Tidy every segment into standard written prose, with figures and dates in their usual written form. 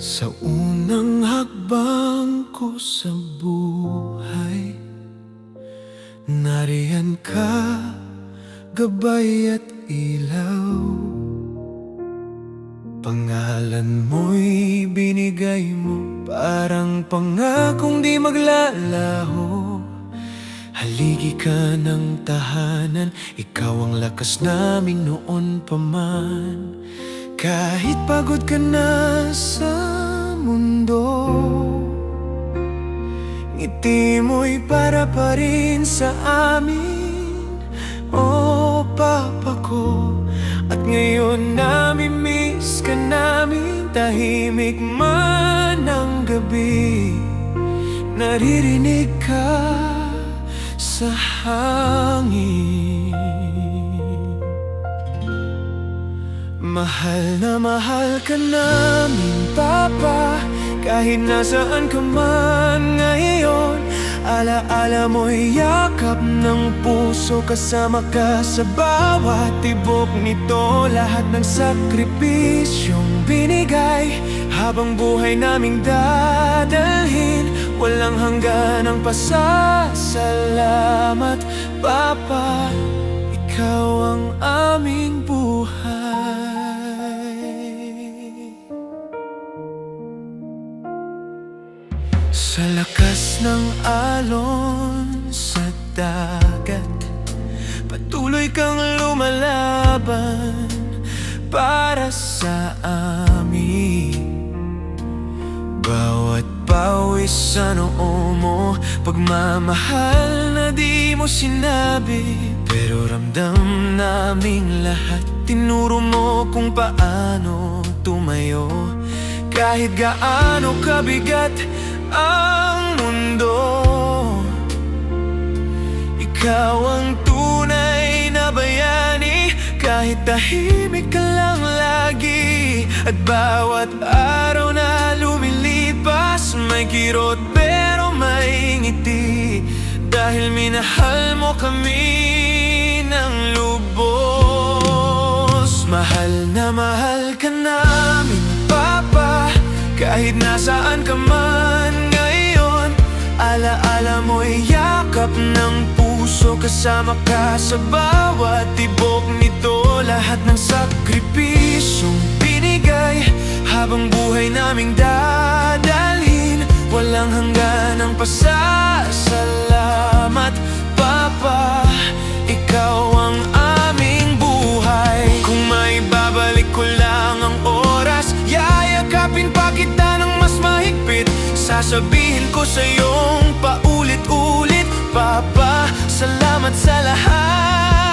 Sa unang hakbang ko sa buhay, nariyan ka, gabay at ilaw. Pangalan mo'y binigay mo, parang pangakong di maglalaho. Haligi ka ng tahanan, ikaw ang lakas namin noon pa man. Kahit pagod ka na sa mundo, ngiti mo'y para pa rin sa amin, o Papa ko. At ngayon nami-miss ka namin, tahimik man ang gabi, naririnig ka sa hangin. Mahal na mahal ka namin, Papa, kahit nasaan ka man ngayon. Alaala mo'y yakap ng puso, kasama ka sa bawat tibok nito. Lahat ng sakripisyong binigay, habang buhay naming dadalhin. Walang hanggan ang pasasalamat, Papa, ikaw ang aming buhay. Sa lakas ng alon sa dagat, patuloy kang lumalaban para sa amin. Bawat pawis sa noo mo, pagmamahal na di mo sinabi, pero ramdam naming lahat. Tinuro mo kung paano tumayo, kahit gaano kabigat ang mundo. Ikaw ang tunay na bayani, kahit tahimik ka lang lagi. At bawat araw na lumilipas, may kirot pero may ngiti, dahil minahal mo kami ng lubos. Mahal na mahal ka namin, Papa, kahit nasaan ka man ngayon. Alaala mo'y yakap ng puso, kasama ka sa bawat tibok nito. Lahat ng sakripisyong binigay, habang buhay naming dadalhin. Walang hanggan ang pasasalamat, Papa, ikaw ang aming buhay. Kung may babalik ko lang ang oras, yayakapin pa kita ng mas mahigpit. Sasabihin ko sa'yong paulit-ulit, Papa, salamat sa lahat.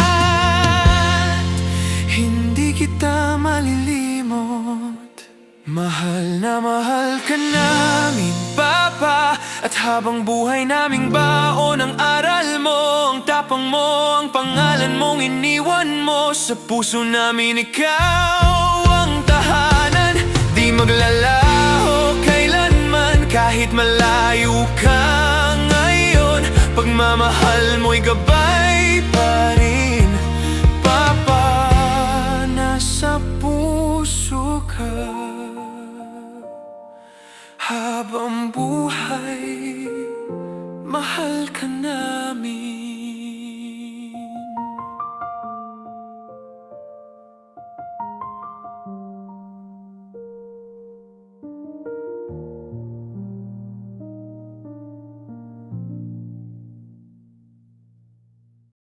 Hindi kita malilimot. Mahal na mahal ka namin, Papa, at habang buhay naming baon ang aral mo. Ang tapang mo, ang pangalan mong iniwan mo. Sa puso namin ikaw ang tahanan, di maglalaho kailanman. Kahit malayo ka ngayon, pagmamahal mo'y gabay pa rin, Papa, nasa puso ka. Habang buhay, mahal ka namin.